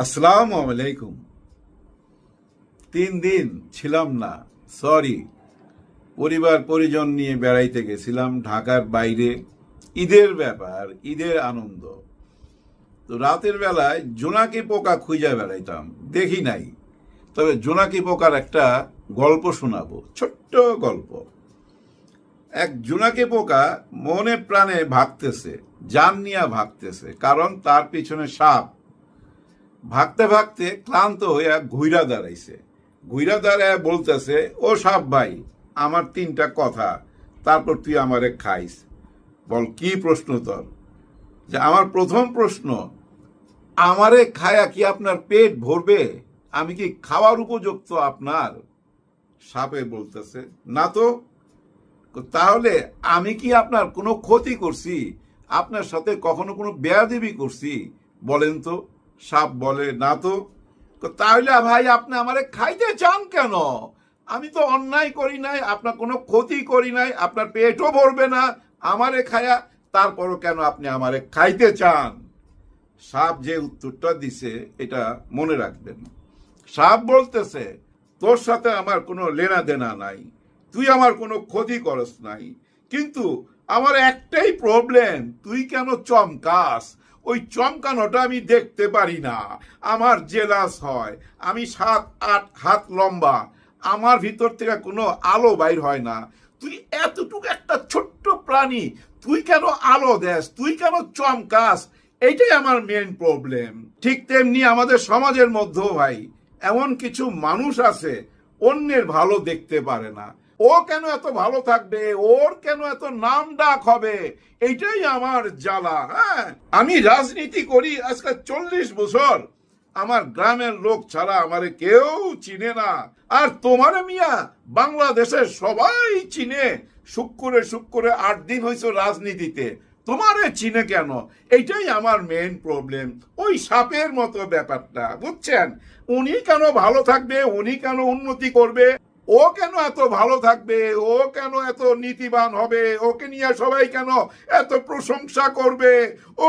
আসসালামু আলাইকুম। 3 দিন ছিলাম না, সরি। পরিবার পরিজন নিয়ে বেড়াইতে গেছিলাম ঢাকার বাইরে। ঈদের ব্যাপার, ঈদের আনন্দ। তো রাতের বেলায় জোনাকি পোকা খুঁজে বেড়াইতাম, দেখি নাই। তবে জোনাকি পোকার একটা গল্প শোনাবো, ছোট্ট গল্প। এক জোনাকি পোকা মনে প্রাণে ভাগতেছে, জান নিয়ে ভাগতেছে, কারণ তার পিছনে সাপ। ভাগতে ভাগতে ক্লান্ত হইয়া ঘুইরা দাঁড়াইছে। ঘুইরা দাঁড়ায় বলতেছে, ও সাপ ভাই, আমার 3টা কথা, তারপর তুই আমারে খাইস। বল, কি প্রশ্ন তোর? যে আমার প্রথম প্রশ্ন, আমারে খায়া কি আপনার পেট ভরবে? আমি কি খাওয়ার উপযুক্ত আপনার? সাপে বলতেছে, না তো। তাহলে আমি কি আপনার কোনো ক্ষতি করছি? আপনার সাথে কখনো কোনো বেয়াদবি করছি? বলেন তো। সাপ বলে, না তো। তাহলে ভাই আপনি আমারে খাইতে চান কেন? আমি তো অন্যায় করি নাই, আপনার কোনো ক্ষতি করি নাই, আপনার পেটও ভরবে না আমারে খায়া, তারপরও কেন আপনি আমারে খাইতে চান? সাপ যে উত্তরটা দিছে এটা মনে রাখবেন। সাপ বলতেছে, তোর সাথে আমার কোনো লেনা দেনা নাই, তুই আমার কোনো ক্ষতি করস নাই, কিন্তু আমার একটাই প্রবলেম, তুই কেন চমকাস? ওই চমকানোটা আমি দেখতে পারি না, আমার জেলাস হয়। আমি 7-8 হাত লম্বা, আমার ভিতর থেকে কোনো আলো বাইর হয় না। তুই এতটুকু একটা ছোট্ট প্রাণী, তুই কেন আলো দেস? তুই কেন চমকাস? এইটাই আমার মেন প্রবলেম। ঠিক তেমনি আমাদের সমাজের মধ্যেও ভাই এমন কিছু মানুষ আছে, অন্যের ভালো দেখতে পারে না। ও কেন এত ভালো থাকবে? ওর কেন এত নাম ডাক হবে? এইটাই আমার জ্বালা। হ্যাঁ, আমি রাজনীতি করি আজকে 40 বছর, আমার গ্রামের লোক ছাড়া আমারে কেউ চিনে না। আর তোমার মিয়া বাংলাদেশের সবাই চিনে। শুক্রে 8 দিন হয়েছে রাজনীতিতে, তোমারে চিনে কেন? এইটাই আমার মেইন প্রবলেম। ওই সাপের মতো ব্যাপারটা, বুঝছেন? উনি কেন ভালো থাকবে? উনি কেন উন্নতি করবে? ও কেন এত ভালো থাকবে? ও কেন এত নীতিবান হবে? ওকে নিয়ে সবাই কেন এত প্রশংসা করবে?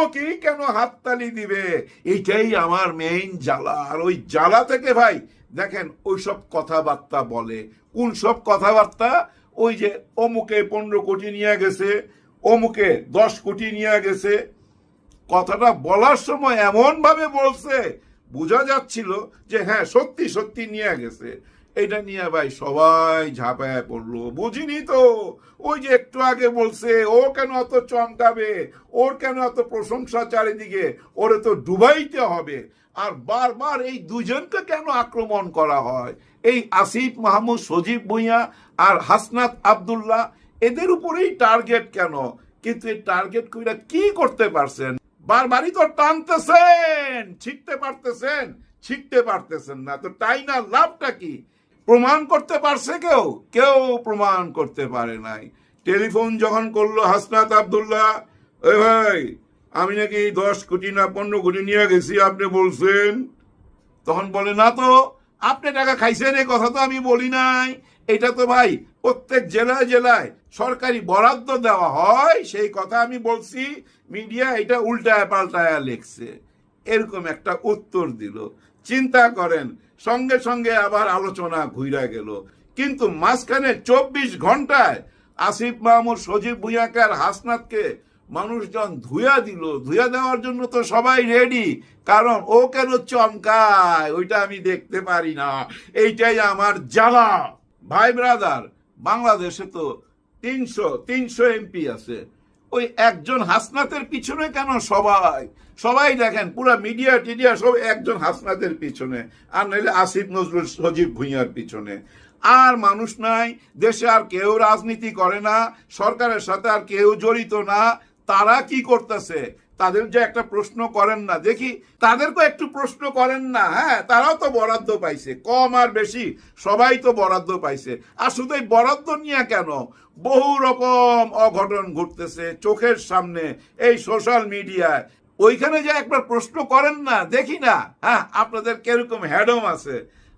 ওকে কেন হাততালি দিবে? এইটাই আমার মেইন জ্বালা। আর ওই জ্বালা থেকে ভাই দেখেন ওইসব কথাবার্তা বলে। কোন সব কথাবার্তা? ওই যে অমুকে 15 কোটি নিয়ে গেছে, অমুকে 10 কোটি নিয়ে গেছে। কথাটা বলার সময় এমন ভাবে বলছে, বোঝা যাচ্ছিল যে হ্যাঁ সত্যি সত্যি নিয়ে গেছে। এটা নিয়ে ভাই সবাই ঝাঁপায় পড়লো। বুঝিনি তো, ওই যে একটু আগে বলছে, ও কেন এত চমকাবে? ওর কেন এত প্রশংসা চারিদিকে? ওরে তো ডুবাইতে হবে। আর বারবার এই দুজনকে কেন আক্রমণ করা হয়? এই আসিফ মাহমুদ, সজীব ভুঁইয়া আর হাসনাত আব্দুল্লাহ, এদের উপরেই টার্গেট কেন? কিন্তু এই টার্গেট কইরা কি করতে পারছেন? বারবারই তো টানতেছেন, ছিটতে পারতেছেন না তো। তাই না, লাভটা কি? প্রমাণ করতে পারছে কেউ? কেউ প্রমাণ করতে পারে নাই। টেলিফোন যখন করলো হাসনাত আব্দুল্লাহ, ওই ভাই আমি নাকি 10 কোটি না 15 কোটি নিয়ে গেছি, আপনি বলছেন। তখন বলে, না তো, আপনি টাকা খাইছেন এই কথা তো আমি বলি নাই। এটা তো ভাই প্রত্যেক জেলায় জেলায় সরকারি বরাদ্দ দেওয়া হয়, সেই কথা আমি বলছি। মিডিয়া এটা উল্টায় পাল্টায় লিখছে। এরকম একটা উত্তর দিল। চিন্তা করেন, সঙ্গে সঙ্গে আবার আলোচনা ঘুরে গেল। কিন্তু মাঝখানে 24 ঘন্টায় আসিফ মাহমুদ, সজীব ভুঁইয়াকে আর হাসনাতকে মানুষজন ধুয়া দিল। ধুয়া দেওয়ার জন্য তো সবাই রেডি, কারণ ও কেন চমকায় ওইটা আমি দেখতে পারি না। এইটাই আমার জ্বালা। ভাই ব্রাদার, বাংলাদেশে তো 300 এমপি আছে। ওই একজন হাসনাতের পিছনে কেন সবাই দেখেন, পুরো মিডিয়া টিডিয়া সব একজন হাসনাতের পিছনে, আর নাহলে আসিফ নজরুল, সজীব ভুঁইয়ার পিছনে। আর মানুষ নাই দেশে, আর কেউ রাজনীতি করে না, সরকারের সাথে আর কেউ জড়িত না। তারা কি করতেছে? তাদের যে একটা প্রশ্ন করেন না দেখি, তাদেরকে একটু প্রশ্ন করেন না। হ্যাঁ, তারাও তো বরাদ্দ পাইছে, কম আর বেশি সবাই তো বরাদ্দ পাইছে। আর শুধু এই বরাদ্দ নিয়ে কেন, বহু রকম অঘটন ঘটতেছে চোখের সামনে এই সোশ্যাল মিডিয়ায়। ওইখানে যে একবার প্রশ্ন করেন না দেখি না, হ্যাঁ আপনাদের কিরকম হ্যাডম আছে?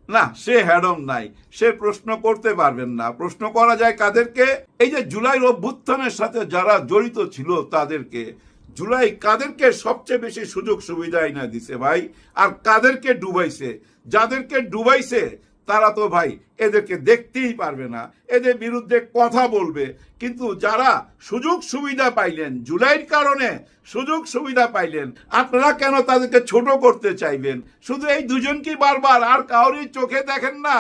না, সে হ্যাডম নাই, সে প্রশ্ন করতে পারবেন না। প্রশ্ন করা যায় কাদেরকে? এই যে জুলাই অভ্যুত্থানের সাথে যারা জড়িত ছিল তাদেরকে। জুলাই কাদেরকে সবচেয়ে বেশি সুযোগ সুবিধা না দিছে ভাই, আর কাদেরকে ডুবাইছে? যাদেরকে ডুবাইছে তারা তো ভাই এদেরকে দেখতেই পারবে না, এদের বিরুদ্ধে কথা বলবে। কিন্তু যারা সুযোগ সুবিধা পাইলেন, জুলাইয়ের কারণে সুযোগ সুবিধা পাইলেন, আপনারা কেন তাদেরকে ছোট করতে চাইবেন? শুধু এই দুজনকেই বারবার, আর কাউরই চোখে দেখেন না?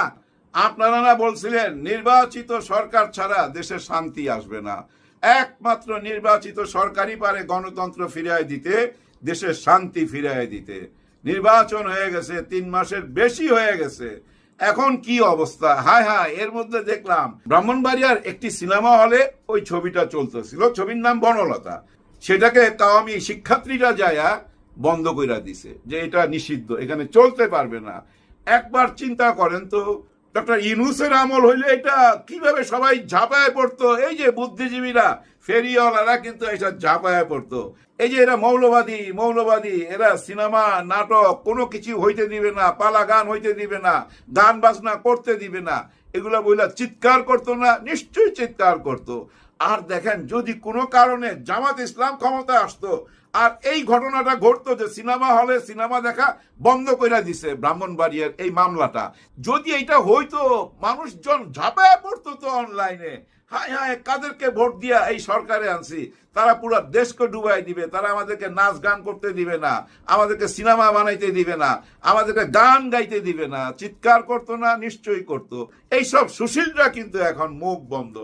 আপনারা না বলছিলেন নির্বাচিত সরকার ছাড়া দেশে শান্তি আসবে না, একমাত্র নির্বাচিত সরকারই পারে গণতন্ত্র ফিরিয়ে দিতে, দেশের শান্তি ফিরিয়ে দিতে। নির্বাচন হয়ে গেছে, 3 মাসের বেশি হয়ে গেছে, এখন কি অবস্থা? হায় হায়, এর মধ্যে দেখলাম ব্রাহ্মণবাড়িয়ার একটি সিনেমা হলে ওই ছবিটা চলতেছিল, ছবির নাম বনলতা। সেটাকে কাওয়ামি শিক্ষার্থীরা যায়া বন্ধ কইরা দিছে যে এটা নিষিদ্ধ, এখানে চলতে পারবে না। একবার চিন্তা করেন তো, ডক্টর ইউনূসের আমল হইলে এটা কিভাবে সবাই ঝাঁপায় পড়তো। এই যে বুদ্ধিজীবীরা, ফেরিওয়ালারা কিন্তু এটা ঝাঁপায় পড়তো। এই যে এরা মৌলবাদী, এরা সিনেমা নাটক কোনো কিছু হইতে দিবে না, পালা গান হইতে দিবে না, গান বাজনা করতে দিবে না, এগুলা বইলা চিৎকার করতো না? নিশ্চয়ই চিৎকার করতো। আর দেখেন, যদি কোনো কারণে জামাত ইসলাম ক্ষমতা আসতো আর এই ঘটনাটা ঘটতো যে সিনেমা হলে সিনেমা দেখা বন্ধ করে দিছে ব্রাহ্মণবাড়িয়ার এই মামলাটা, যদি এইটা হইতো, মানুষজন ঝাঁপায় পড়তো তো অনলাইনে। হায় হায়, কাদেরকে ভোট দিয়া এই সরকারে আনছি, তারা পুরো দেশকে ডুবাই দিবে, তারা আমাদেরকে নাচ গান করতে দিবে না, আমাদেরকে সিনেমা বানাইতে দিবে না, আমাদেরকে গান গাইতে দিবে না। চিৎকার করতো না? নিশ্চয়ই করতো। এইসব সুশীলরা কিন্তু এখন মুখ বন্ধ,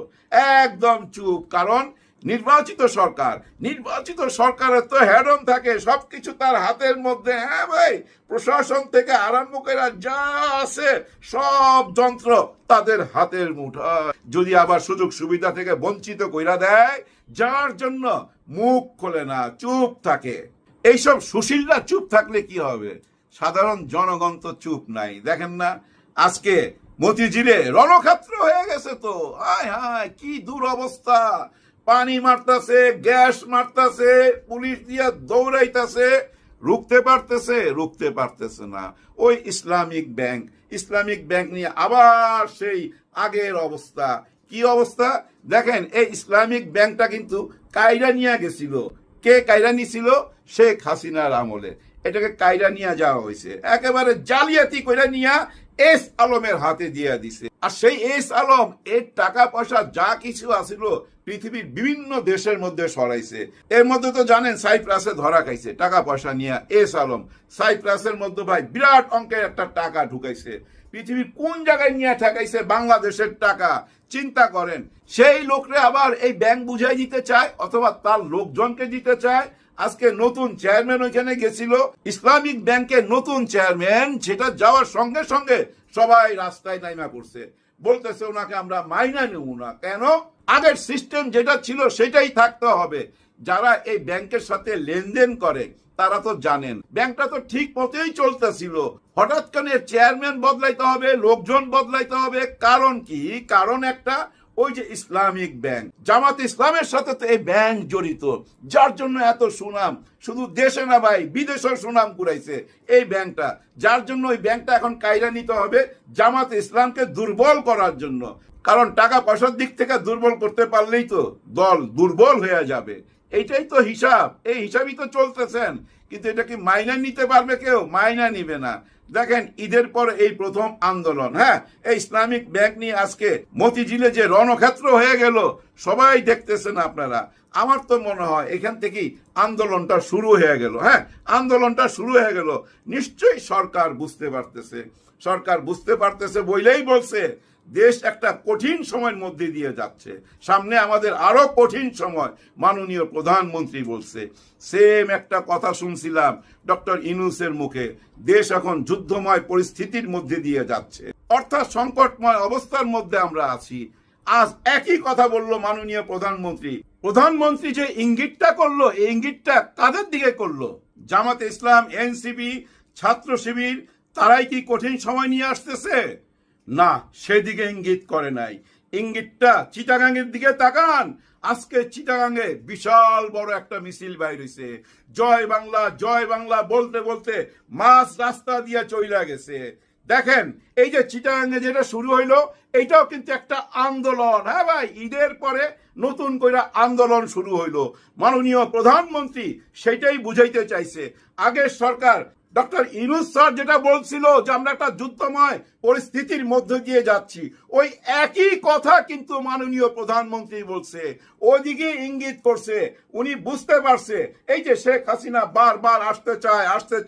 একদম চুপ। কারণ নির্বাচিত সরকারের তো হেডন থাকে, সবকিছু তার হাতের মধ্যে। হ্যাঁ ভাই, প্রশাসন থেকে আরম্ভ করে যা আছে সব যন্ত্র তাদের হাতের মুঠোয়। যদি আবার সুযোগ সুবিধা থেকে বঞ্চিত কইরা দেয়, যার জন্য মুখ খোলে না, চুপ থাকে। এইসব সুশীলরা চুপ থাকলে কি হবে? সাধারণ জনগণ তো চুপ নাই। দেখেন না, আজকে মতিঝিলে রণক্ষেত্র হয়ে গেছে তো। হায় হায়, কি দুরবস্থা! পানি মারতাছে, গ্যাস মারতাছে, পুলিশ দিয়া দৌড়াইতাছে, রুখতে পারতেছে না। ওই ইসলামিক ব্যাংক নিয়ে আবার সেই আগের অবস্থা। কি অবস্থা দেখেন, এই ইসলামিক ব্যাংকটা কিন্তু কায়রা নিয়ে গেছিল। কে কায়রা নিছিল? শেখ হাসিনার আমলে এটাকে কায়রা নিয়ে যাওয়া হয়েছে, একেবারে জালিয়াতি কইরা নিয়ে এস আলমের হাতে দিয়ে দিছে। আর সেই এস আলম এর টাকা পয়সা যা কিছু আছিল পৃথিবীর বিভিন্ন দেশের মধ্যে সরাইছে। এর মধ্যে তো জানেন সাইপ্রাসে ধরা খাইছে টাকা পয়সা নিয়ে এস আলম। সাইপ্রাসের মধ্যে ভাই বিরাট অঙ্কের একটা টাকা ঢুকাইছে। পৃথিবীর কোন জায়গায় নিয়ে ঠেকাইছে? বাংলাদেশের টাকা। চিন্তা করেন, সেই লোকরে আবার এই ব্যাংক বুঝাই দিতে চায়, অথবা তার লোকজনকে দিতে চায়। আজকে নতুন চেয়ারম্যান ওইখানে গেছিল, ইসলামিক ব্যাংকের নতুন চেয়ারম্যান, সেটা যাওয়ার সঙ্গে সঙ্গে সবাই রাস্তায় নাইমা করছে, বলতেছে ওনাকে আমরা মাইনা নেব না। কেন? আগের সিস্টেম যেটা ছিল সেটাই থাকতে হবে। যারা এই ব্যাংকের সাথে লেনদেন করে তারা তো জানেন ব্যাংকটা তো ঠিক মতোই চলতেছিল। হঠাৎ করে চেয়ারম্যান বদলাইতে হবে, লোকজন বদলাইতে হবে। কারণ কি? কারণ একটা, ওই যে ইসলামিক ব্যাংক, জামাত ইসলামের সাথে তো এই ব্যাংক জড়িত, যার জন্য এত সুনাম। শুধু দেশে না ভাই, বিদেশের সুনাম কুড়াইছে এই ব্যাংকটা। যার জন্য ওই ব্যাংকটা এখন কায়রা নিতে হবে জামাত ইসলামকে দুর্বল করার জন্য। কারণ টাকা পয়সার দিক থেকে দুর্বল করতে পারলেই তো দল দুর্বল হয়ে যাবে। এইটাই তো হিসাব, এই হিসাবই তো চলতেছেন। কিন্তু এটা কি মাইনা নিতে পারবে কেউ? মাইনা নিবে না। দেখেন, ঈদের পর এই প্রথম আন্দোলন, হ্যাঁ, এই ইসলামিক ব্যাংক নিয়ে আজকে মতিঝিলে যে রণক্ষেত্র হয়ে গেল, সবাই দেখতেছেন আপনারা। আমার তো মনে হয় এখান থেকেই আন্দোলনটা শুরু হয়ে গেল। হ্যাঁ, আন্দোলনটা শুরু হয়ে গেল। নিশ্চয়ই সরকার বুঝতে পারতেছে বইলেই বলছে দেশ একটা কঠিন সময়ের মধ্যে দিয়ে যাচ্ছে, সামনে আমাদের আরো কঠিন সময়। মাননীয় প্রধানমন্ত্রী বলছে, সেম একটা কথা শুনছিলাম ডক্টর ইউনূসের মুখে, দেশ এখন যুদ্ধময় পরিস্থিতির মধ্যে দিয়ে যাচ্ছে, অর্থাৎ সংকটময় অবস্থার মধ্যে আমরা আছি। আজ একই কথা বললো মাননীয় প্রধানমন্ত্রী যে ইঙ্গিতটা করলো, এই ইঙ্গিতটা কাদের দিকে করলো? জামাতে ইসলাম, এনসিপি, ছাত্র শিবির, তারাই কি কঠিন সময় নিয়ে আসতেছে? না, সেদিকে ইঙ্গিত করে নাই। ইঙ্গিতটা চিটাগাঙ্গের দিকে তাকান। আজকে চিটাগাঙ্গে বিশাল বড় একটা মিছিল বাইর হইছে, জয় বাংলা বলতে বলতে মাছ রাস্তা দিয়ে চইলা গেছে। দেখেন এই যে চিটাগাঙ্গে যেটা শুরু হইলো, এইটাও কিন্তু একটা আন্দোলন। হ্যাঁ ভাই, ঈদের পরে নতুন করে আন্দোলন শুরু হইলো। মাননীয় প্রধানমন্ত্রী সেটাই বুঝাইতে চাইছে। আগের সরকার ডক্টর ইউনূস স্যার যেটা বলছিল যে আমরা একটা যুদ্ধময় পরিস্থিতির মধ্য দিয়ে যাচ্ছি, ওই একই কথা কিন্তু মাননীয় প্রধানমন্ত্রী বলছে, ওদিকে ইঙ্গিত করছে। উনি বুঝতে পারছে এই যে শেখ হাসিনা বারবার আসতে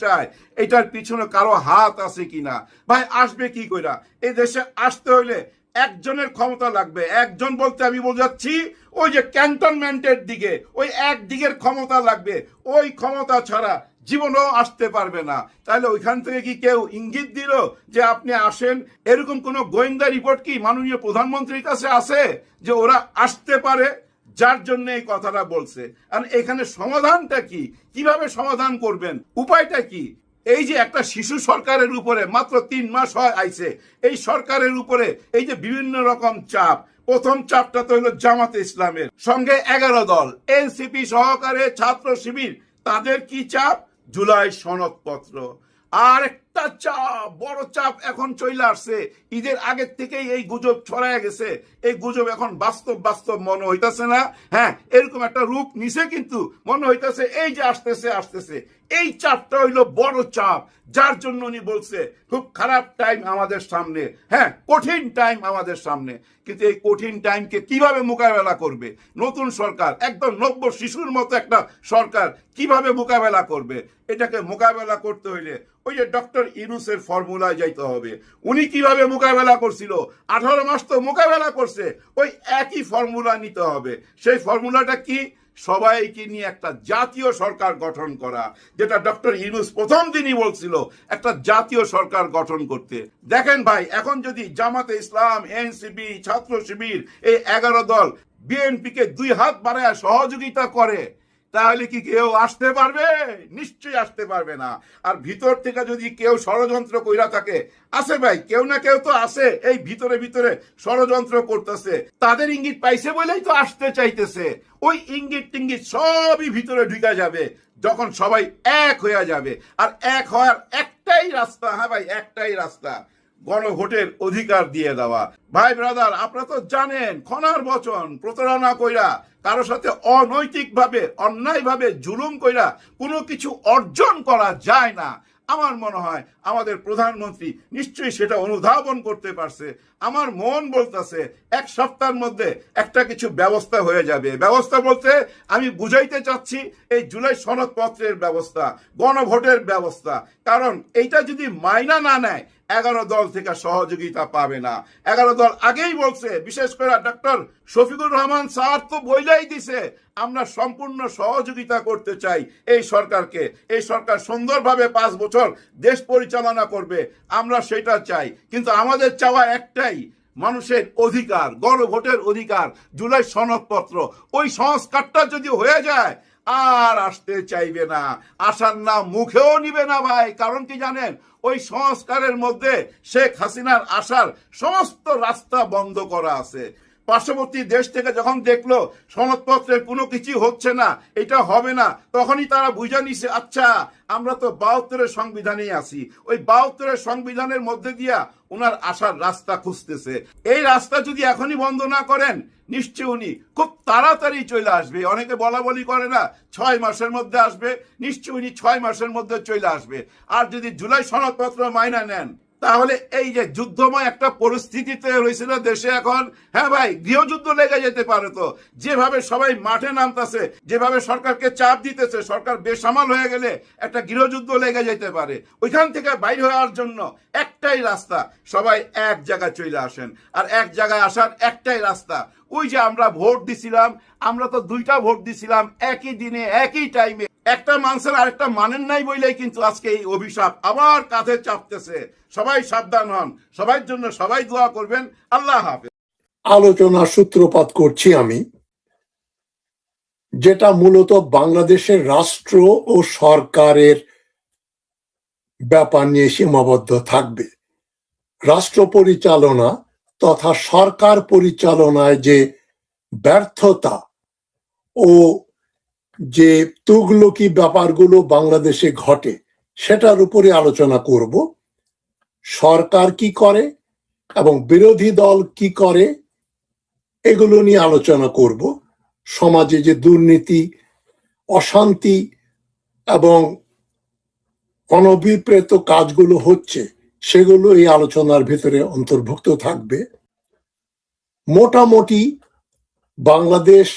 চায়, এটার পিছনে কারো হাত আছে কিনা। ভাই আসবে কি কইরা? এই দেশে আসতে হইলে একজনের ক্ষমতা লাগবে। একজন বলতে আমি বোঝাচ্ছি ওই যে ক্যান্টনমেন্টের দিকে ওই একদিকের ক্ষমতা লাগবে। ওই ক্ষমতা ছাড়া জীবনও আসতে পারবে না। তাহলে ওইখান থেকে কি কেউ ইঙ্গিত দিল যে আপনি আসেন? এরকম কোন গোয়েন্দা রিপোর্ট কি মাননীয় প্রধানমন্ত্রীর কাছে আছে যে ওরা আসতে পারে? যার জন্য এই কথাটা বলছে। আর এখানে সমাধানটা কি? কিভাবে সমাধান করবেন? উপায়টা কি? এই যে একটা শিশু সরকারের উপরে মাত্র 3 মাস হয় আইছে, এই সরকারের উপরে এই যে বিভিন্ন রকম চাপ। প্রথম চাপটা তো হলো জামাতে ইসলামের, সঙ্গে 11 দল এনসিপি সহকারে ছাত্র শিবির, তাদের কি চাপ? জুলাই সনদপত্র। আর একটা চাপ, বড় চাপ এখন চলে আসছে। ঈদের আগের থেকেই এই গুজব ছড়ায় গেছে। এই গুজব এখন বাস্তব বাস্তব মনে হইতেছে না? হ্যাঁ, এরকম একটা রূপ নিছে, কিন্তু মনে হইতেছে এই যে আসতেছে। এই চাপটা হইলো বড় চাপ, যার জন্য উনি বলছে খুব খারাপ টাইম আমাদের সামনে। হ্যাঁ, কঠিন টাইম আমাদের সামনে। কিন্তু এই কঠিন টাইমকে কিভাবে মোকাবেলা করবে নতুন সরকার? একদম নব্য শিশুর মতো একটা সরকার কিভাবে মোকাবেলা করবে? এটাকে মোকাবেলা করতে হইলে ওই যে ডক্টর ইউনূসের ফর্মুলায় যাইতে হবে। উনি কিভাবে মোকাবেলা করছিল? 18 মাস তো মোকাবেলা করছে। ওই একই ফর্মুলা নিতে হবে। সেই ফর্মুলাটা কি? সবাইকে নিয়ে একটা জাতীয় সরকার গঠন করা, যেটা ডক্টর ইউনূস প্রথম দিনই বলছিল, একটা জাতীয় সরকার গঠন করতে। দেখেন ভাই, এখন যদি জামাতে ইসলাম, এনসিপি, ছাত্র শিবির, এই 11 দল বিএনপিকে 2 হাত বাড়ায় সহযোগিতা করে, তাহলে কি কেউ আসতে পারবে? নিশ্চয়ই আসতে পারবে না। আর ভিতর থেকে যদি কেউ ষড়যন্ত্র কইরা থাকে, আছে ভাই, কেউ না কেউ তো আছে এই ভিতরে ষড়যন্ত্র করতেছে। তাদের ইঙ্গিত পাইছে বলেই তো আসতে চাইতেছে। ওই ইঙ্গিত টিঙ্গিত সবই ভিতরে ঢুকা যাবে যখন সবাই এক হয়ে যাবে। আর এক হওয়ার একটাই রাস্তা, হ্যাঁ ভাই, একটাই রাস্তা, গণভোটের অধিকার দিয়ে দেওয়া। ভাই ব্রাদার, আপনারা তো জানেন, খনার বচন প্রতারণা কইরা, কারোর সাথে অনৈতিক ভাবে অন্যায় ভাবে জুলুম কইরা কোনো কিছু অর্জন করা যায় না। আমার মনে হয় আমাদের প্রধানমন্ত্রী নিশ্চয়ই সেটা অনুধাবন করতে পারছে। আমার মন বলতেছে 1 সপ্তাহের মধ্যে একটা কিছু ব্যবস্থা হয়ে যাবে। ব্যবস্থা বলতে আমি বুঝাইতে চাচ্ছি এই জুলাই সনদপত্রের ব্যবস্থা, গণভোটের ব্যবস্থা। কারণ এইটা যদি মাইনা না নেয়, 11 দল থেকে সহযোগিতা পাবে না। 11 দল আগেই বলছে, বিশেষ করে ডক্টর শফিকুর রহমান স্যার তো বইলাই দিছে, আমরা সম্পূর্ণ সহযোগিতা করতে চাই এই সরকারকে। এই সরকার সুন্দরভাবে 5 বছর দেশ পরিচালনা করবে, আমরা সেটা চাই। কিন্তু আমাদের চাওয়া একটাই, মানুষের অধিকার, গণভোটের অধিকার, জুলাই সনদপত্র। ওই সংস্কারটা যদি হয়ে যায়, আর আসতে চাইবে না, আসার নাম মুখেও নিবে না ভাই। কারণ কি জানেন? ওই সংস্কারের মধ্যে শেখ হাসিনার আসার সমস্ত রাস্তা বন্ধ করা আছে। পার্শ্ববর্তী দেশ থেকে যখন দেখলো সনদপত্রের কোনো কিছু হচ্ছে না, এটা হবে না, তখনই তারা বুঝে নিছে, আচ্ছা আমরা তো 72-এর সংবিধানেই আছি। ওই 72-এর সংবিধানের মধ্যে দিয়া ওনার আসার রাস্তা খুঁজতেছে। এই রাস্তা যদি এখনই বন্ধ না করেন, নিশ্চয় উনি খুব তাড়াতাড়ি চলে আসবে। অনেকে বলা বলি করে না 6 মাসের মধ্যে আসবে, নিশ্চয় উনি 6 মাসের মধ্যে চলে আসবে। আর যদি জুলাই সনদপত্র মাইনা নেন, তাহলে এই যে যুদ্ধময় একটা পরিস্থিতিতে রয়েছিল দেশে এখন, হ্যাঁ ভাই, গৃহযুদ্ধ লেগে যেতে পারে। তো যেভাবে সবাই মাঠে নামতেছে, যেভাবে সরকারকে চাপ দিতেছে, সরকার বেসামাল হয়ে গেলে একটা গৃহযুদ্ধ লেগে যেতে পারে। ওইখান থেকে বাইরে হওয়ার জন্য একটাই রাস্তা, সবাই এক জায়গায় চলে আসেন। আর এক জায়গায় আসার একটাই রাস্তা, ওই যে আমরা ভোট দিছিলাম, আমরা তো 2টা ভোট দিছিলাম একই দিনে একই টাইমে। একটা মানুষের আরেকটা মানেন নাই বলেই কিন্তু আজকে এই অভিশাপ আবার কাঁধে চাপতেছে। সবাই সাবধান হন, সবার জন্য সবাই দোয়া করবেন। আল্লাহ হাফেজ। আলোচনার সূত্রপাত করছি আমি, যেটা মূলত বাংলাদেশের রাষ্ট্র ও সরকারের ব্যাপার নিয়ে সীমাবদ্ধ থাকবে। রাষ্ট্র পরিচালনা তথা সরকার পরিচালনায় যে ব্যর্থতা ও যে তুগলকি ব্যাপারগুলো বাংলাদেশে ঘটে, সেটার উপরে আলোচনা করব। সরকার কি করে এবং বিরোধী দল কি করে এগুলো নিয়ে আলোচনা করব। সমাজে যে দুর্নীতি, অশান্তি এবং অনভিপ্রেত কাজগুলো হচ্ছে সেগুলো এই আলোচনার ভিতরে অন্তর্ভুক্ত থাকবে। মোটামুটি বাংলাদেশ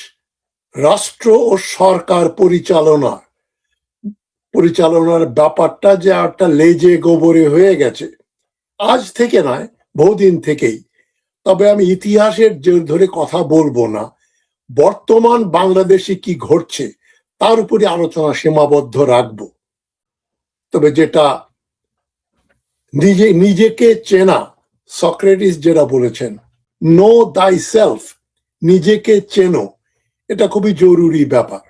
রাষ্ট্র ও সরকার পরিচালনার ব্যাপারটা যে একটা লেজে গোবরে হয়ে গেছে, আজ থেকে নয়, বহুদিন থেকেই। তবে আমি ইতিহাসের জের ধরে কথা বলবো না, বর্তমান বাংলাদেশে কি ঘটছে তার উপরে আলোচনা সীমাবদ্ধ রাখবো। তবে যেটা নিজেকে চেনা, সক্রেটিস যেটা বলেছেন, নো দাই সেলফ, নিজেকে চেনো, এটা খুবই জরুরি ব্যাপার।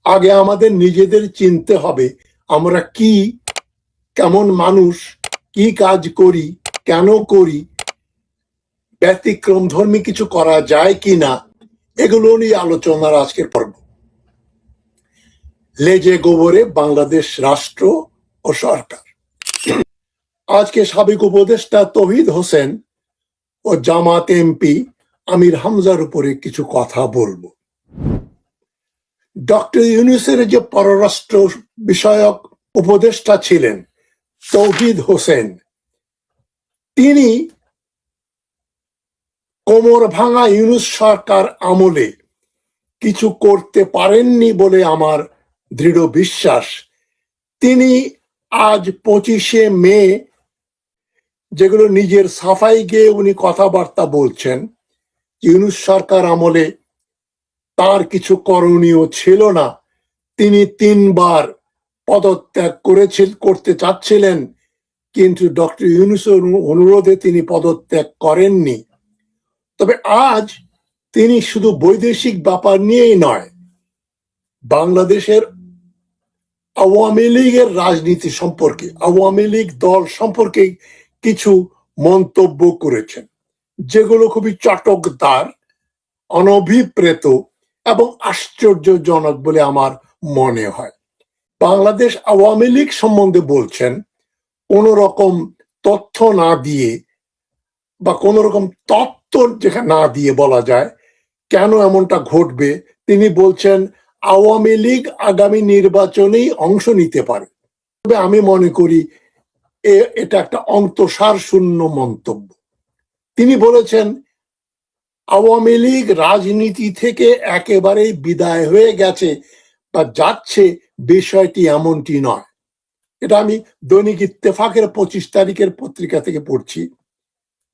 আগে আমাদের নিজেদের চিনতে হবে আমরা কি, কেমন মানুষ, কি কাজ করি, কেন করি, ব্যতিক্রম ধর্মী কিছু করা যায় কিনা, এগুলো নিয়ে আলোচনার আজকের পর্ব। লেজে গোবরে বাংলাদেশ রাষ্ট্র ও সরকার। আজকে সাবেক উপদেষ্টা তৌহিদ হোসেন ও জামাত এমপি আমির হামজার উপরে কিছু কথা বলবো। ডক্টর ইউনূসের যে পররাষ্ট্র বিষয়ক উপদেষ্টা ছিলেন তৌহিদ হোসেন, তিনি কোমর ভাঙা ইউনূস সরকার আমলে কিছু করতে পারেননি বলে আমার দৃঢ় বিশ্বাস। তিনি আজ 25শে মে যেগুলো নিজের সাফাই গিয়ে উনি কথাবার্তা বলছেন, ইউনূস সরকার আমলে তার কিছু করণীয় ছিল না, তিনি 3বার পদত্যাগ করতে চাচ্ছিলেন, কিন্তু ডক্টর ইউনূসের অনুরোধে তিনি পদত্যাগ করেননি। তবে আজ তিনি শুধু বৈদেশিক ব্যাপার নিয়েই নয়, বাংলাদেশের আওয়ামী লীগের রাজনীতি সম্পর্কে, আওয়ামী লীগ দল সম্পর্কে কিছু মন্তব্য করেছেন, যেগুলো খুবই চটকদার, অনভিপ্রেত এবং আশ্চর্যজনক বলে আমার মনে হয়। বাংলাদেশ আওয়ামী লীগ সম্বন্ধে বলছেন কোন রকম তথ্য না দিয়ে বা কোন রকম তত্ত্ব যেখানে না দিয়ে বলা যায় কেন এমনটা ঘটবে। তিনি বলছেন আওয়ামী লীগ আগামী নির্বাচনেই অংশ নিতে পারে। তবে আমি মনে করি এটা একটা অন্তঃসার শূন্য মন্তব্য। তিনি বলেছেন আওয়ামী লীগ রাজনীতি থেকে একেবারেই বিদায় হয়ে গেছে বা যাচ্ছে, বিষয়টি এমনটি নয়। এটা আমি দৈনিক ইত্তেফাকের 25 তারিখের পত্রিকা থেকে পড়ছি,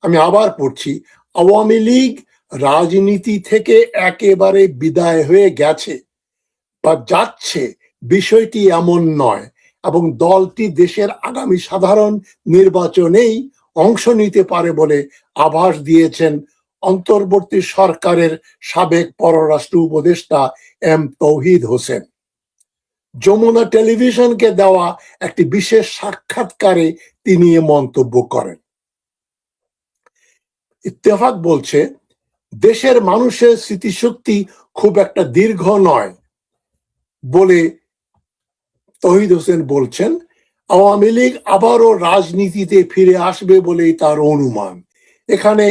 আমি আবার পড়ছি, আওয়ামী লীগ রাজনীতি থেকে একেবারে বিদায় হয়ে গেছে বা যাচ্ছে, বিষয়টি এমন নয়, এবং দলটি দেশের আগামী সাধারণ নির্বাচনেই অংশ নিতে পারে বলে আভাস দিয়েছেন অন্তর্বর্তী সরকারের সাবেক পররাষ্ট্র উপদেষ্টা এম তৌহিদ হোসেন। যমুনা টেলিভিশনকে দেওয়া একটি বিশেষ সাক্ষাৎকারে তিনি এ মন্তব্য করেন। ইত্তেফাক বলছে দেশের মানুষের স্মৃতিশক্তি খুব একটা দীর্ঘ নয় বলে তৌহিদ হোসেন বলছেন আওয়ামী লীগ আবারও রাজনীতিতে ফিরে আসবে বলেই তার অনুমান। এখানে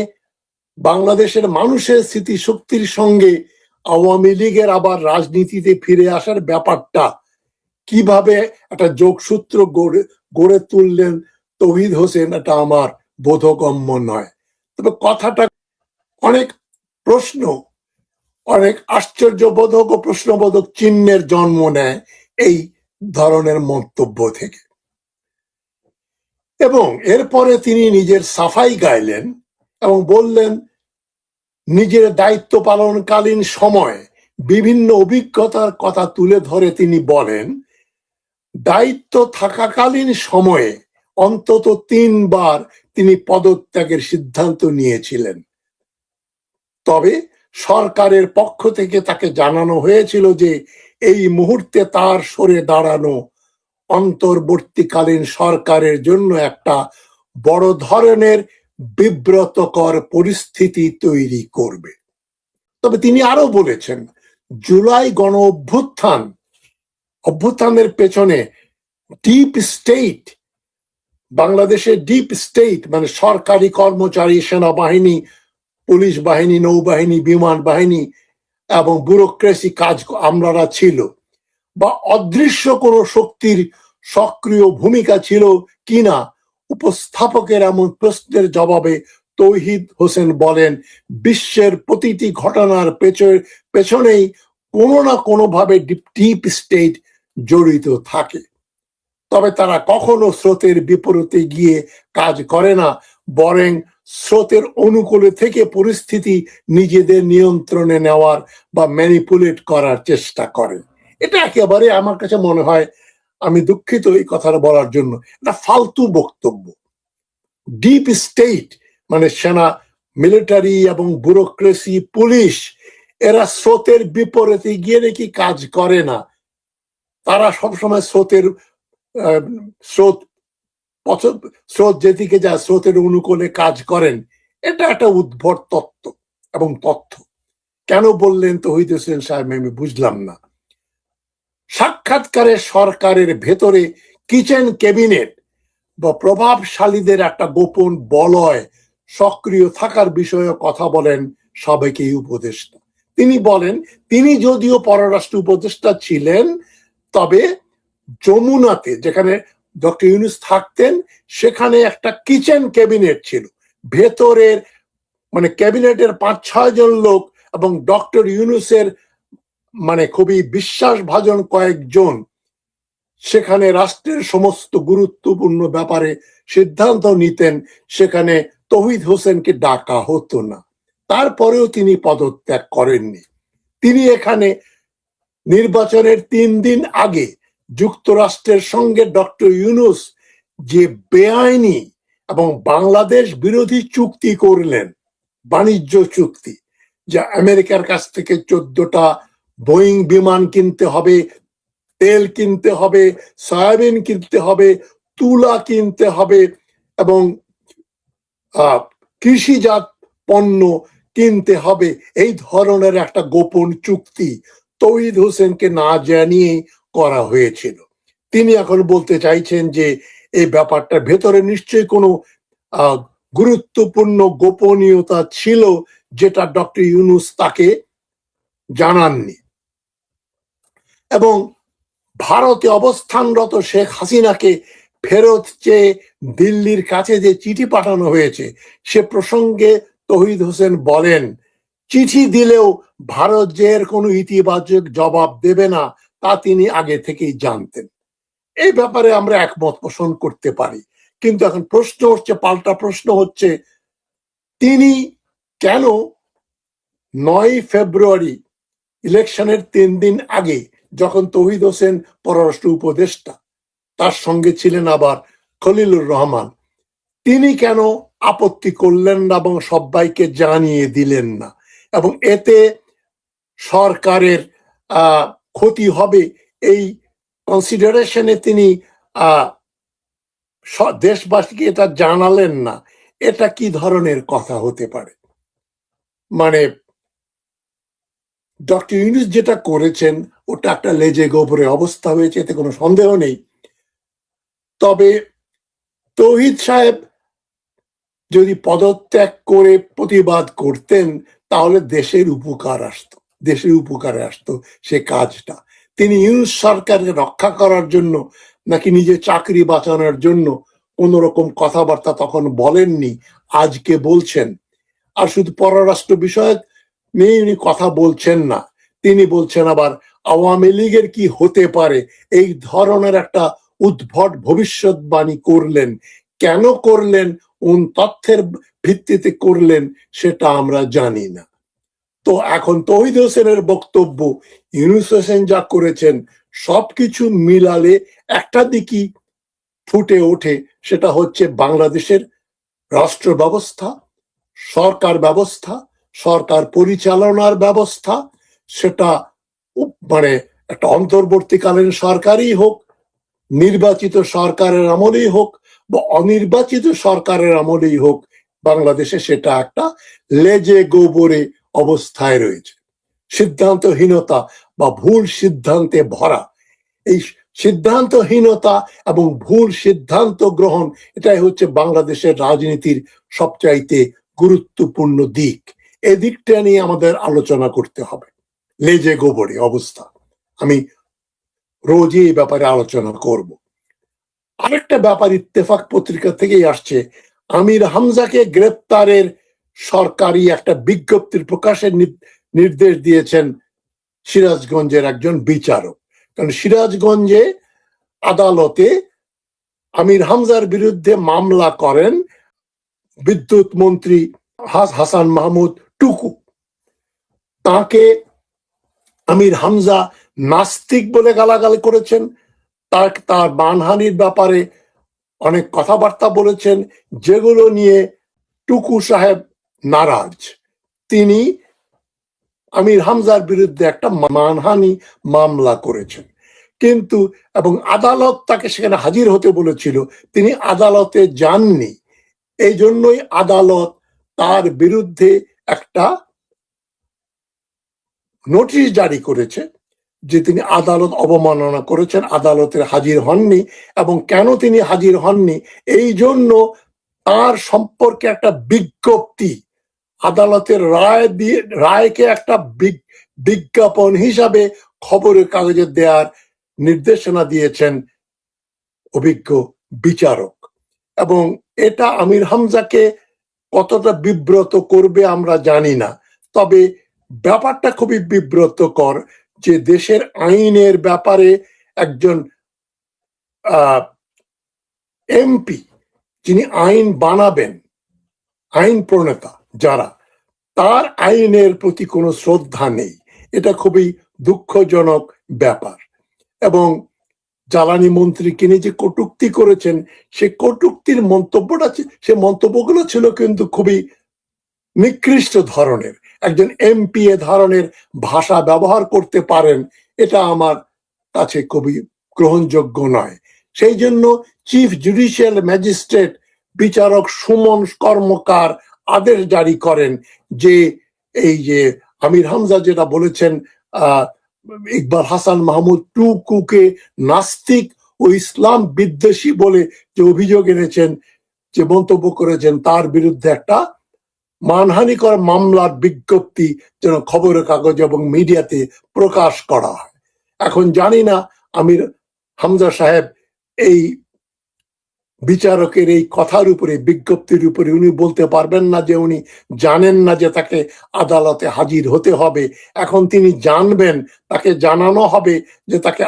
বাংলাদেশের মানুষের স্মৃতিশক্তির সঙ্গে আওয়ামী লীগের আবার রাজনীতিতে ফিরে আসার ব্যাপারটা কিভাবে একটা যোগসূত্র গড়ে তুললেন তৌহিদ হোসেন, এটা আমার বোধগম্য নয়। তবে কথাটা অনেক প্রশ্ন, অনেক আশ্চর্যবোধক ও প্রশ্নবোধক চিহ্নের জন্ম নেয় এই ধরনের মন্তব্য থেকে। এবং এরপরে তিনি নিজের সাফাই গাইলেন এবং বললেন নিজের দায়িত্ব পালনকালীন সময় বিভিন্ন অভিজ্ঞতার কথা তুলে ধরে তিনি বলেন দায়িত্ব থাকাকালীন সময়ে অন্তত 3বার তিনি পদত্যাগের সিদ্ধান্ত নিয়েছিলেন। তবে সরকারের পক্ষ থেকে তাকে জানানো হয়েছিল যে এই মুহূর্তে তার সরে দাঁড়ানো অন্তর্বর্তীকালীন সরকারের জন্য একটা বড় ধরনের বিব্রতকর পরিস্থিতি তৈরি করবে। তবে তিনি আরো বলেছেন জুলাই গণ অভ্যুত্থানের পেছনে ডিপ স্টেট বাংলাদেশের ডিপ স্টেট মানে সরকারি কর্মচারী, সেনাবাহিনী, পুলিশ বাহিনী, নৌবাহিনী, বিমান বাহিনী এবং ব্যুরোক্রেসি কাজ আমলারা ছিল, বা অদৃশ্য কোন শক্তির সক্রিয় ভূমিকা ছিল কিনা উপস্থাপকের এমন প্রশ্নের জবাবে তৌহিদ হোসেন বলেন, বিশ্বের প্রতিটি ঘটনার পেছনেই কোনো না কোনো ভাবে ডিপ স্টেট জড়িত থাকে, তবে তারা কখনো স্রোতের বিপরীতে গিয়ে কাজ করে না, বরং স্রোতের অনুকূলে থেকে পরিস্থিতি নিজেদের নিয়ন্ত্রণে নেওয়ার বা ম্যানিপুলেট করার চেষ্টা করে। এটা একেবারে আমার কাছে মনে হয়, আমি দুঃখিত এই কথাটা বলার জন্য, এটা ফালতু বক্তব্য। ডিপ স্টেট মানে সেনা, মিলিটারি এবং ব্যুরোক্রেসি, পুলিশ, এরা স্রোতের বিপরীতে গিয়ে নাকি কাজ করে না, তারা সবসময় স্রোত যেদিকে যায় স্রোতের অনুকূলে কাজ করেন। এটা একটা উদ্ভট তত্ত্ব এবং তথ্য। কেন বললেন তৌহিদ হোসেন সাহেব আমি বুঝলাম না। সাক্ষাৎকারে সরকারের ভেতরে কিচেন ক্যাবিনেট বা প্রভাবশালীদের একটা গোপন বলয় সক্রিয় থাকার বিষয়ে কথা বলেন সাবেক এই উপদেষ্টা। তিনি বলেন, তিনি যদিও পররাষ্ট্র উপদেষ্টা ছিলেন, তবে যমুনাতে যেখানে ডক্টর ইউনূস থাকতেন সেখানে একটা কিচেন ক্যাবিনেট ছিল, ভেতরের মানে ক্যাবিনেটের 5-6 জন লোক এবং ডক্টর ইউনূসের মানে খুবই বিশ্বাসভাজন কয়েকজন সেখানে রাষ্ট্রের সমস্ত গুরুত্বপূর্ণ ব্যাপারে সিদ্ধান্ত নিতেন। সেখানে তৌহিদ হোসেনকে ডাকা হতো না, তারপরেও তিনি পদত্যাগ করেননি। তিনি এখানে নির্বাচনের 3 দিন আগে যুক্তরাষ্ট্রের সঙ্গে ডক্টর ইউনূস যে বেআইনি এবং বাংলাদেশ বিরোধী চুক্তি করলেন, বাণিজ্য চুক্তি, যা আমেরিকার কাছ থেকে 14টা বোয়িং বিমান কিনতে হবে, তেল কিনতে হবে, সয়াবিন কিনতে হবে, তুলা কিনতে হবে এবং কৃষিজাত পণ্য কিনতে হবে, এই ধরনের একটা গোপন চুক্তি তৌহিদ হোসেনকে না জানিয়ে করা হয়েছিল। তিনি এখন বলতে চাইছেন যে এই ব্যাপারটার ভেতরে নিশ্চয়ই কোনো গুরুত্বপূর্ণ গোপনীয়তা ছিল যেটা ডক্টর ইউনূস তাকে জানাননি। এবং ভারতে অবস্থানরত শেখ হাসিনাকে ফেরত চেয়ে দিল্লির কাছে যে চিঠি পাঠানো হয়েছে সে প্রসঙ্গে তৌহিদ হোসেন বলেন, চিঠি দিলেও ভারত যে এর কোনো ইতিবাচক জবাব দেবে না তা তিনি আগে থেকেই জানতেন। এই ব্যাপারে আমরা একমত পোষণ করতে পারি, কিন্তু এখন প্রশ্ন হচ্ছে, পাল্টা প্রশ্ন হচ্ছে, তিনি কেন 9 ফেব্রুয়ারি ইলেকশনের 3 দিন আগে, যখন তৌহিদ হোসেন পররাষ্ট্র উপদেষ্টা, তার সঙ্গে ছিলেন আবার খলিলুর রহমান, তিনি কেন আপত্তি করলেন না এবং সবাইকে জানিয়ে দিলেন না? এবং এতে সরকারের ক্ষতি হবে এই কনসিডারেশনে তিনি দেশবাসীকে এটা জানালেন না। এটা কি ধরনের কথা হতে পারে? মানে ডক্টর ইউনূস যেটা করেছেন ওটা একটা লেজে গোবরে অবস্থা হয়েছে, এতে কোনো সন্দেহ নেই। তবে তৌহিদ সাহেব যদি পদত্যাগ করে প্রতিবাদ করতেন তাহলে দেশের উপকারে আসতো সে কাজটা। তিনি ইউনূস সরকারকে রক্ষা করার জন্য নাকি নিজের চাকরি বাঁচানোর জন্য কোন রকম কথাবার্তা তখন বলেননি, আজকে বলছেন। আর শুধু পররাষ্ট্র বিষয়ক নিয়ে উনি কথা বলছেন না, তিনি বলছেন আবার আওয়ামী লীগের কি হতে পারে, এই ধরনের একটা উদ্ভট ভবিষ্যৎবাণী করলেন। কেন করলেন, কোন তথ্যের ভিত্তিতে করলেন সেটা আমরা জানি না। তো এখন তৌহিদ হোসেনের বক্তব্য, ইউনূস হোসেন যা করেছেন, সবকিছু মিলালে একটা দিকই ফুটে ওঠে, সেটা হচ্ছে বাংলাদেশের রাষ্ট্র ব্যবস্থা, সরকার ব্যবস্থা, সরকার পরিচালনার ব্যবস্থা, সেটা মানে একটা অন্তর্বর্তীকালীন সরকারই হোক, নির্বাচিত সরকারের আমলেই হোক বা অনির্বাচিত সরকারের আমলেই হোক, বাংলাদেশে সেটা একটা লেজে গোবরে অবস্থায় রয়েছে। সিদ্ধান্তহীনতা বা ভুল সিদ্ধান্তে ভরা। এই সিদ্ধান্তহীনতা এবং ভুল সিদ্ধান্ত গ্রহণ, এটাই হচ্ছে বাংলাদেশের রাজনীতির সবচাইতে গুরুত্বপূর্ণ দিক। এই দিকটা নিয়ে আমাদের আলোচনা করতে হবে। লেজে গোবরে অবস্থা, আমি রোজই এই ব্যাপারে আলোচনা করব। আরেকটা ব্যাপার ইত্তেফাক পত্রিকা থেকেই আসছে, আমির হামজাকে গ্রেপ্তারের সরকারি একটা বিজ্ঞপ্তির প্রকাশের নির্দেশ দিয়েছেন সিরাজগঞ্জের একজন বিচারক। কারণ সিরাজগঞ্জে আদালতে আমির হামজার বিরুদ্ধে মামলা করেন বিদ্যুৎ মন্ত্রী হাসান মাহমুদ টুকু। তাকে আমির হামজা নাস্তিক বলে গালাগালি করেছেন, তার মানহানির ব্যাপারে অনেক কথাবার্তা বলেছেন, যেগুলো নিয়ে টুকু সাহেব নারাজ। তিনি আমির হামজার বিরুদ্ধে একটা মানহানি মামলা করেছেন, কিন্তু এবং আদালত তাকে সেখানে হাজির হতে বলেছিল, তিনি আদালতে যাননি। এই জন্যই আদালত তার বিরুদ্ধে একটা নোটিশ জারি করেছে যে তিনি আদালত অবমাননা করেছেন, আদালতে হাজির হননি। এবং কেন তিনি হাজির হননি, এই জন্য তার সম্পর্কে একটা বিজ্ঞপ্তি, আদালতের রায়কে একটা বিজ্ঞাপন হিসাবে খবরের কাগজে দেওয়ার নির্দেশনা দিয়েছেন অভিজ্ঞ বিচারক। এবং এটা আমির হামজাকে কতটা বিব্রত করবে আমরা জানি না, তবে ব্যাপারটা খুবই বিব্রতকর যে দেশের আইনের ব্যাপারে একজন এমপি, যিনি আইন বানাবেন, আইন প্রণেতা যারা, তার আইনের প্রতি কোনো শ্রদ্ধা নেই। এটা খুবই দুঃখজনক ব্যাপার। এবং জ্বালানি মন্ত্রীকে নিয়ে যে কটূক্তি করেছেন, সে কটূক্তির সে মন্তব্যগুলো ছিল কিন্তু খুবই নিকৃষ্ট ধরনের। একজন এমপি এ ধরনের ভাষা ব্যবহার করতে পারেন, এটা আমার কাছে খুবই গ্রহণযোগ্য নয়। সেই জন্য চিফ জুডিশিয়াল ম্যাজিস্ট্রেট বিচারক সুমন কর্মকার আদেশ জারি করেন যে এই যে আমির হামজা যেটা বলেছেন, ইকবাল হাসান মাহমুদ টুকুকে নাস্তিক ও ইসলাম বিদ্বেষী বলে যে অভিযোগ এনেছেন, যে মন্তব্য করেছেন, তার বিরুদ্ধে একটা মানহানিকর মামলার বিজ্ঞপ্তি যেন খবরের কাগজ এবং মিডিয়াতে প্রকাশ করা হয়। এখন জানি না আমির হামজা সাহেব এই বিচারকের এই কথার উপরে, বিজ্ঞপ্তির উপরে উনি বলতে পারবেন না যে উনি জানেন না যে তাকে আদালতে হাজির হতে হবে। এখন তিনি জানবেন, তাকে জানানো হবে যে তাকে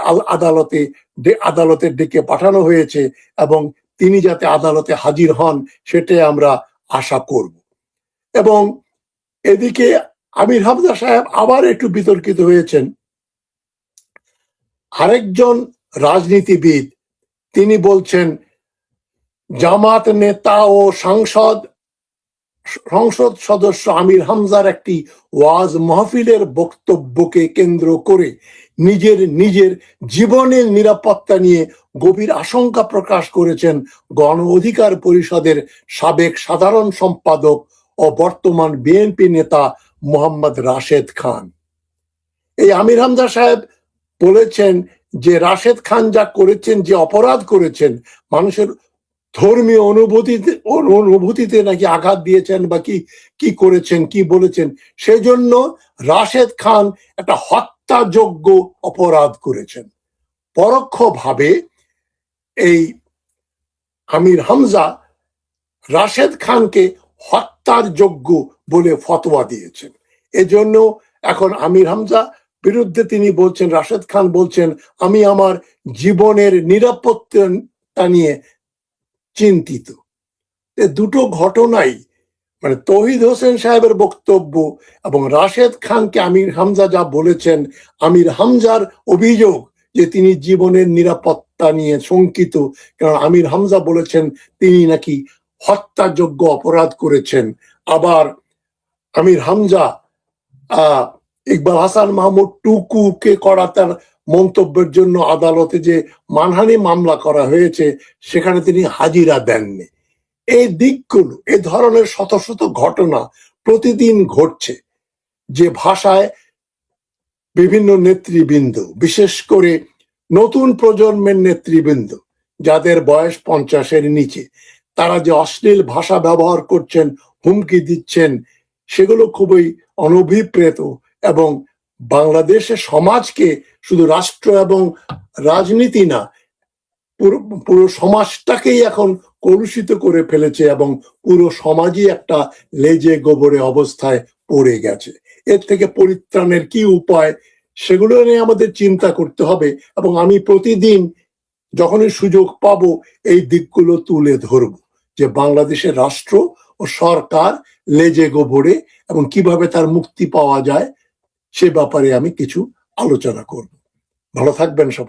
আদালতে ডেকে পাঠানো হয়েছে এবং তিনি যাতে আদালতে হাজির হন, সেটাই আমরা আশা করব। এবং এদিকে আমির হামজা সাহেব আবার একটু বিতর্কিত হয়েছেন। আরেকজন রাজনীতিবিদ তিনি বলছেন জামাত নেতা ও সংসদ সদস্য আমির হামজার একটি ওয়াজ মাহফিলের বক্তব্যকে কেন্দ্র করে নিজের জীবনের নিরাপত্তা নিয়ে গভীর আশঙ্কা প্রকাশ করেছেন গণ অধিকার পরিষদের সাবেক সাধারণ সম্পাদক ও বর্তমান বিএনপি নেতা মোহাম্মদ রাশেদ খান। এই আমির হামজা সাহেব বলেছেন যে রাশেদ খান যা করেছেন, যে অপরাধ করেছেন, মানুষের ধর্মীয় অনুভূতিতে নাকি আঘাত দিয়েছেন বা কি করেছেন, কি বলেছেন, সেজন্য রাশেদ খান একটা হত্যাযোগ্য অপরাধ করেছেন। পরোক্ষভাবে এই আমির হামজা রাশেদ খানকে হত্যার যোগ্য বলে ফতোয়া দিয়েছেন। এজন্য এখন আমির হামজা বিরুদ্ধে তিনি বলছেন, রাশেদ খান বলছেন, আমি আমার জীবনের নিরাপত্তা নিয়ে চিন্তিত। দুটো ঘটনাই, মানে তৌহিদ হোসেন সাহেবের বক্তব্য এবং রাশেদ খানকে আমির হামজা যা বলেছেন, আমির হামজার অভিযোগ যে তিনি জীবনের নিরাপত্তা নিয়ে শঙ্কিত, কারণ আমির হামজা বলেছেন তিনি নাকি হত্যাযোগ্য অপরাধ করেছেন। আবার আমির হামজা ইকবাল হাসান মাহমুদ টুকুকে করা তার মন্তব্যের জন্য আদালতে যে মানহানি মামলা করা হয়েছে, সেখানে তিনি হাজিরা দেননি। এই দিকগুলো, এ ধরনের শত শত ঘটনা প্রতিদিন ঘটছে, যে ভাষায় বিভিন্ন নেতৃবৃন্দ, বিশেষ করে নতুন প্রজন্মের নেতৃবৃন্দ যাদের বয়স 50-এর নিচে, তারা যে অশ্লীল ভাষা ব্যবহার করছেন, হুমকি দিচ্ছেন, সেগুলো খুবই অনভিপ্রেত এবং বাংলাদেশের সমাজকে, শুধু রাষ্ট্র এবং রাজনীতি না, পুরো পুরো সমাজটাকেই এখন কলুষিত করে ফেলেছে এবং পুরো সমাজই একটা লেজে গোবরে অবস্থায় পড়ে গেছে। এর থেকে পরিত্রাণের কি উপায়, সেগুলো নিয়ে আমাদের চিন্তা করতে হবে এবং আমি প্রতিদিন যখনই সুযোগ পাবো এই দিকগুলো তুলে ধরবো, যে বাংলাদেশের রাষ্ট্র ও সরকার লেজে গোবরে এবং কিভাবে তার মুক্তি পাওয়া যায় সে ব্যাপারে আমি কিছু আলোচনা করব। ভালো থাকবেন সব।